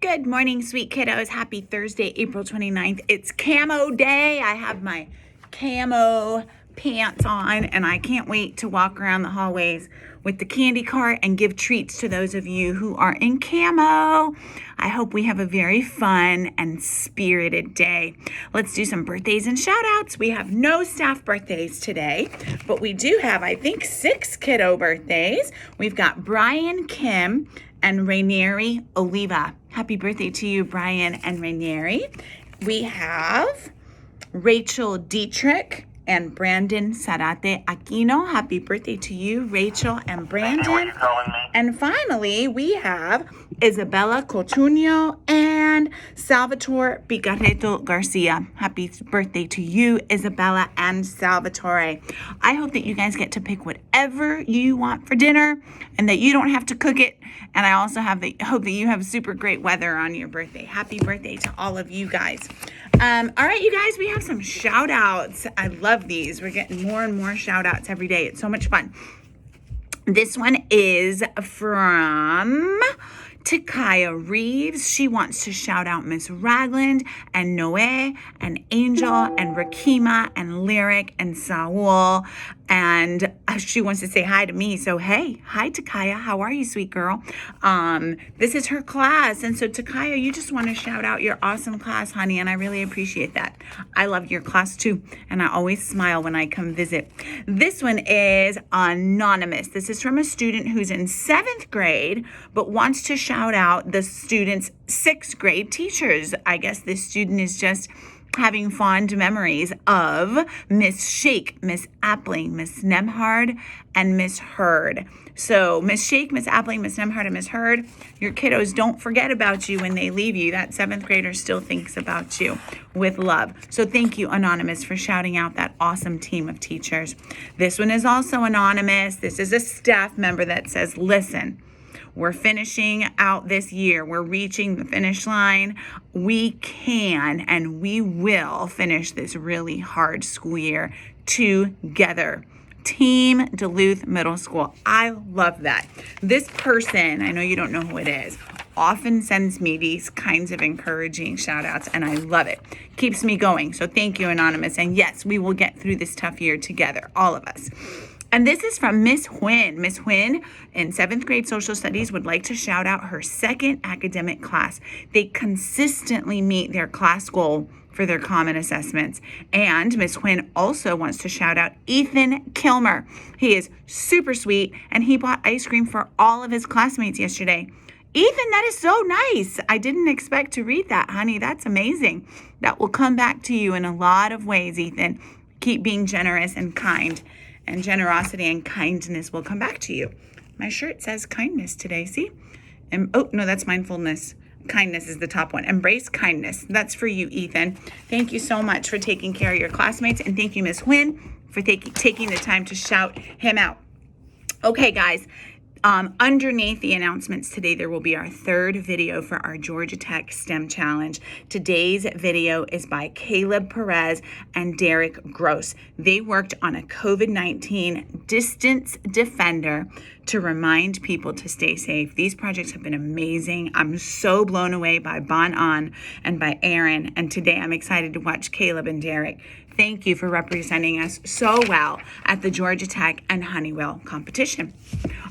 Good morning, sweet kiddos. Happy Thursday, April 29th. It's camo day. I have my camo pants on, and I can't wait to walk around the hallways with the candy cart and give treats to those of you who are in camo. I hope we have a very fun and spirited day. Let's do some birthdays and shout outs. We have no staff birthdays today, but we do have, I think, 6 kiddo birthdays. We've got Brian Kim and Rainieri Oliva. Happy birthday to you, Brian and Rainieri. We have Rachel Dietrich and Brandon Sarate Aquino. Happy birthday to you, Rachel and Brandon. And finally, we have Isabella Cotuño and Salvatore Picareto Garcia. Happy birthday to you, Isabella and Salvatore. I hope that you guys get to pick whatever you want for dinner and that you don't have to cook it. And I also hope that you have super great weather on your birthday. Happy birthday to all of you guys. All right, you guys, we have some shout outs. I love these. We're getting more and more shout outs every day. It's so much fun. This one is from Takaya Reeves. She wants to shout out Miss Ragland and Noe and Angel and Rakima and Lyric and Saul. And she wants to say hi to me. So, hey, hi, Takaya. How are you, sweet girl? This is her class. And so, Takaya, you just want to shout out your awesome class, honey. And I really appreciate that. I love your class, too. And I always smile when I come visit. This one is anonymous. This is from a student who's in 7th grade, but wants to shout out the student's 6th grade teachers. I guess this student is just having fond memories of Miss Shake, Miss Appling, Miss Nemhard, and Miss Hurd. So Miss Shake, Miss Appling, Miss Nemhard, and Miss Hurd, your kiddos don't forget about you when they leave you. That 7th grader still thinks about you with love. So thank you, Anonymous, for shouting out that awesome team of teachers. This one is also anonymous. This is a staff member that says, listen, we're finishing out this year. We're reaching the finish line. We can and we will finish this really hard school year together. Team Duluth Middle School. I love that. This person, I know you don't know who it is, often sends me these kinds of encouraging shout outs, and I love it. Keeps me going. So thank you, Anonymous. And yes, we will get through this tough year together, all of us. And this is from Miss Huynh. Miss Huynh in 7th grade social studies would like to shout out her 2nd academic class. They consistently meet their class goal for their common assessments. And Miss Huynh also wants to shout out Ethan Kilmer. He is super sweet, and he bought ice cream for all of his classmates yesterday. Ethan, that is so nice. I didn't expect to read that, honey. That's amazing. That will come back to you in a lot of ways, Ethan. Keep being generous and kind. And generosity and kindness will come back to you. My shirt says kindness today, see? Oh, no, that's mindfulness. Kindness is the top one. Embrace kindness. That's for you, Ethan. Thank you so much for taking care of your classmates. And thank you, Miss Huynh, for taking the time to shout him out. Okay, guys. Underneath the announcements today, there will be our 3rd video for our Georgia Tech STEM Challenge. Today's video is by Caleb Perez and Derek Gross. They worked on a COVID-19 distance defender to remind people to stay safe. These projects have been amazing. I'm so blown away by Bon An and by Aaron. And today I'm excited to watch Caleb and Derek. Thank you for representing us so well at the Georgia Tech and Honeywell competition.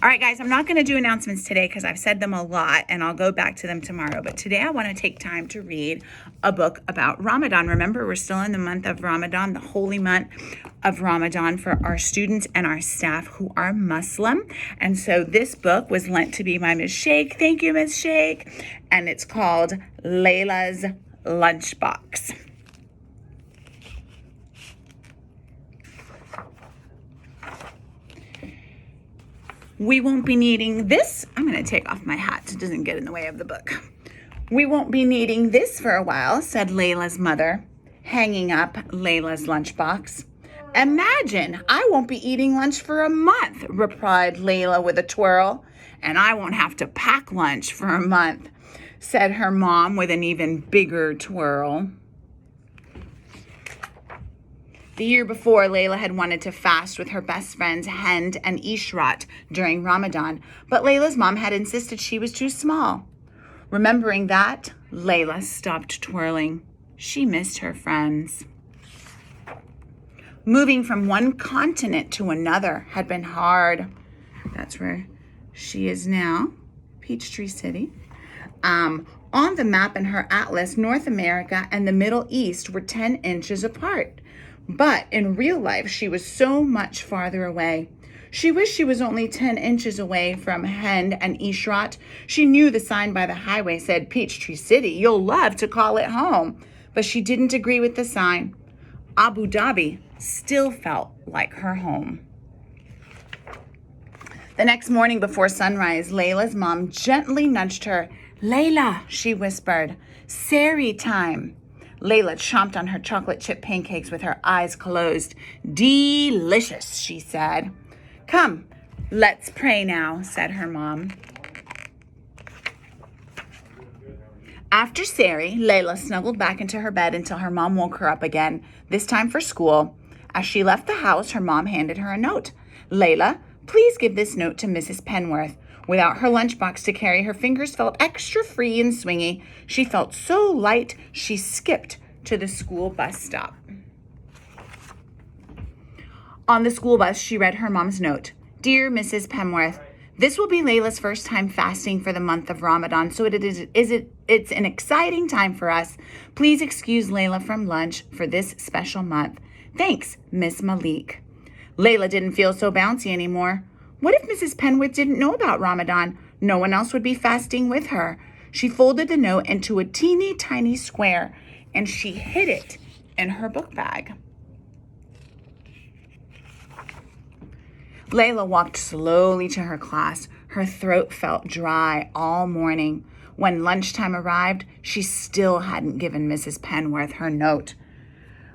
All right, guys, I'm not going to do announcements today because I've said them a lot and I'll go back to them tomorrow. But today I want to take time to read a book about Ramadan. Remember, we're still in the month of Ramadan, the holy month of Ramadan for our students and our staff who are Muslim. And so this book was lent to me by Miss Shake. Thank you, Miss Shake. And it's called Layla's Lunchbox. We won't be needing this. I'm going to take off my hat so it doesn't get in the way of the book. We won't be needing this for a while, said Layla's mother, hanging up Layla's lunchbox. Imagine, I won't be eating lunch for a month, replied Layla with a twirl. And I won't have to pack lunch for a month, said her mom with an even bigger twirl. The year before, Layla had wanted to fast with her best friends Hind and Ishrat during Ramadan, but Layla's mom had insisted she was too small. Remembering that, Layla stopped twirling. She missed her friends. Moving from one continent to another had been hard. That's where she is now, Peachtree City. On the map in her atlas, North America and the Middle East were 10 inches apart. But in real life, she was so much farther away. She wished she was only 10 inches away from Hend and Ishrat. She knew the sign by the highway said Peachtree City. You'll love to call it home. But she didn't agree with the sign. Abu Dhabi still felt like her home. The next morning before sunrise, Layla's mom gently nudged her. "Layla," she whispered, "Sari time." Layla chomped on her chocolate chip pancakes with her eyes closed. "Delicious," she said. "Come, let's pray now," said her mom. After Sari, Layla snuggled back into her bed until her mom woke her up again, this time for school. As she left the house, her mom handed her a note. "Layla, please give this note to Mrs. Penworth." Without her lunchbox to carry, her fingers felt extra free and swingy. She felt so light, she skipped to the school bus stop. On the school bus, she read her mom's note. "Dear Mrs. Penworth, this will be Layla's first time fasting for the month of Ramadan, so it's an exciting time for us. Please excuse Layla from lunch for this special month. Thanks, Miss Malik." Layla didn't feel so bouncy anymore. What if Mrs. Penworth didn't know about Ramadan? No one else would be fasting with her. She folded the note into a teeny tiny square and she hid it in her book bag. Layla walked slowly to her class. Her throat felt dry all morning. When lunchtime arrived, she still hadn't given Mrs. Penworth her note.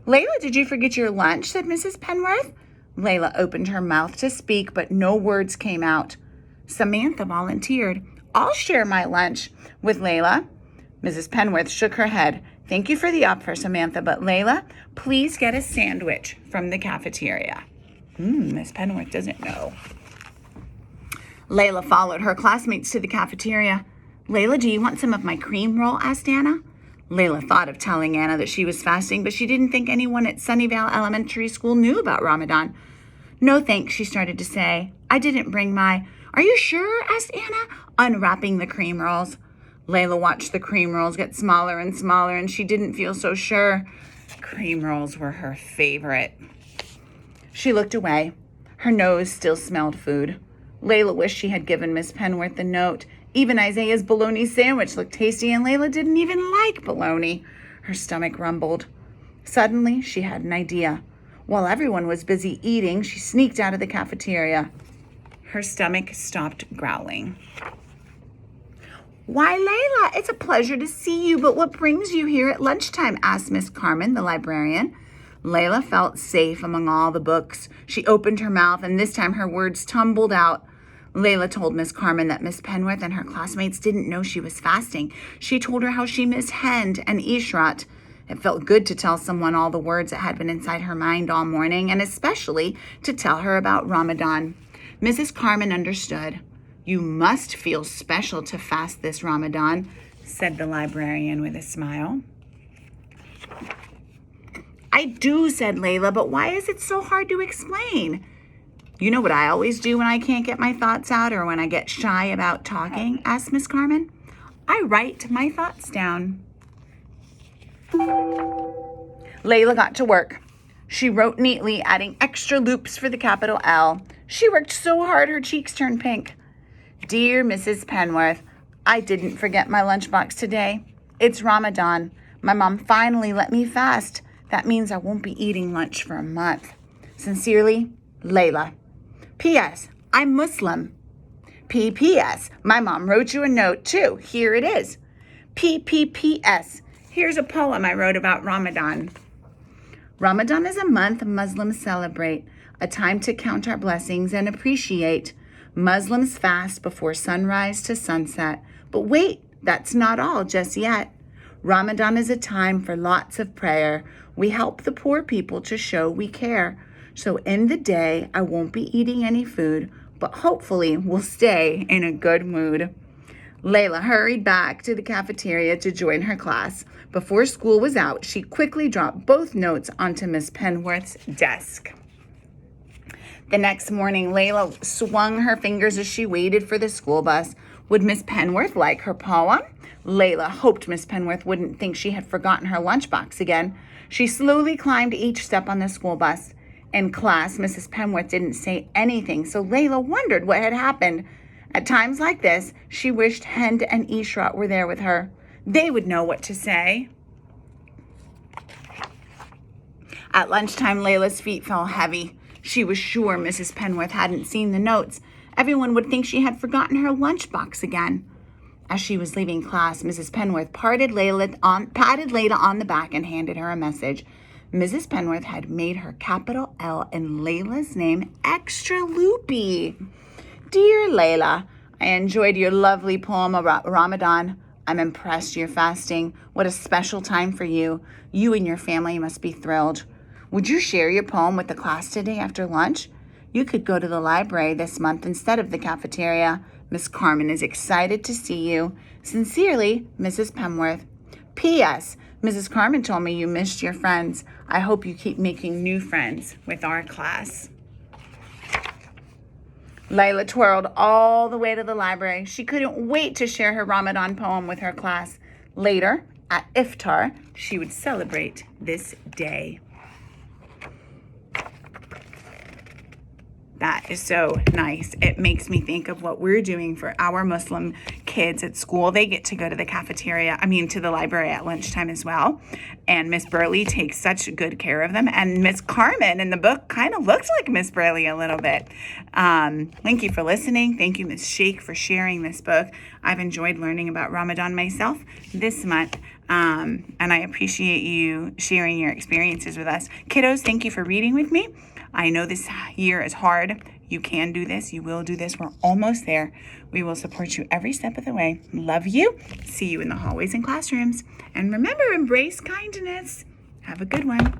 "Layla, did you forget your lunch?" said Mrs. Penworth. Layla opened her mouth to speak, but no words came out. Samantha volunteered. "I'll share my lunch with Layla." Mrs. Penworth shook her head. "Thank you for the offer, Samantha, but Layla, please get a sandwich from the cafeteria." Miss Penworth doesn't know. Layla followed her classmates to the cafeteria. "Layla, do you want some of my cream roll?" asked Anna. Layla thought of telling Anna that she was fasting, but she didn't think anyone at Sunnyvale Elementary School knew about Ramadan. "No thanks," she started to say. "I didn't bring my—" "Are you sure?" asked Anna, unwrapping the cream rolls. Layla watched the cream rolls get smaller and smaller, and she didn't feel so sure. Cream rolls were her favorite. She looked away. Her nose still smelled food. Layla wished she had given Miss Penworth the note. Even Isaiah's bologna sandwich looked tasty, and Layla didn't even like bologna. Her stomach rumbled. Suddenly, she had an idea. While everyone was busy eating, she sneaked out of the cafeteria. Her stomach stopped growling. "Why, Layla, it's a pleasure to see you, but what brings you here at lunchtime?" asked Miss Carmen, the librarian. Layla felt safe among all the books. She opened her mouth, and this time her words tumbled out. Layla told Miss Carmen that Miss Penworth and her classmates didn't know she was fasting. She told her how she missed Hend and Ishrat. It felt good to tell someone all the words that had been inside her mind all morning, and especially to tell her about Ramadan. Mrs. Carmen understood. "You must feel special to fast this Ramadan," said the librarian with a smile. "I do," said Layla, "but why is it so hard to explain?" "You know what I always do when I can't get my thoughts out or when I get shy about talking?" asked Miss Carmen. "I write my thoughts down." Layla got to work. She wrote neatly, adding extra loops for the capital L. She worked so hard her cheeks turned pink. "Dear Mrs. Penworth, I didn't forget my lunchbox today. It's Ramadan. My mom finally let me fast. That means I won't be eating lunch for a month. Sincerely, Layla. P.S. I'm Muslim. P.P.S. My mom wrote you a note too. Here it is. P.P.P.S. Here's a poem I wrote about Ramadan. Ramadan is a month Muslims celebrate, a time to count our blessings and appreciate. Muslims fast before sunrise to sunset. But wait, that's not all just yet. Ramadan is a time for lots of prayer. We help the poor people to show we care. So in the day, I won't be eating any food, but hopefully we'll stay in a good mood. Layla hurried back to the cafeteria to join her class. Before school was out, she quickly dropped both notes onto Miss Penworth's desk. The next morning, Layla swung her fingers as she waited for the school bus. Would Miss Penworth like her poem? Layla hoped Miss Penworth wouldn't think she had forgotten her lunchbox again. She slowly climbed each step on the school bus. In class, Mrs. Penworth didn't say anything, so Layla wondered what had happened. At times like this, she wished Hend and Ishrat were there with her. They would know what to say. At lunchtime, Layla's feet felt heavy. She was sure Mrs. Penworth hadn't seen the notes. Everyone would think she had forgotten her lunchbox again. As she was leaving class, Mrs. Penworth patted Layla on the back and handed her a message. Mrs. Penworth had made her capital L in Layla's name extra loopy. Dear Layla, I enjoyed your lovely poem about Ramadan. I'm impressed you're fasting. What a special time for you. You and your family must be thrilled. Would you share your poem with the class today after lunch? You could go to the library this month instead of the cafeteria. Miss Carmen is excited to see you. Sincerely, Mrs. Penworth. P.S. Mrs. Carmen told me you missed your friends. I hope you keep making new friends with our class. Layla twirled all the way to the library. She couldn't wait to share her Ramadan poem with her class. Later, at iftar, she would celebrate this day. That is so nice. It makes me think of what we're doing for our Muslim kids at school. They get to go to to the library at lunchtime as well. And Miss Burley takes such good care of them. And Miss Carmen in the book kind of looks like Miss Burley a little bit. Thank you for listening. Thank you, Miss Sheikh, for sharing this book. I've enjoyed learning about Ramadan myself this month. And I appreciate you sharing your experiences with us. Kiddos, thank you for reading with me. I know this year is hard. You can do this. You will do this. We're almost there. We will support you every step of the way. Love you. See you in the hallways and classrooms. And remember, embrace kindness. Have a good one.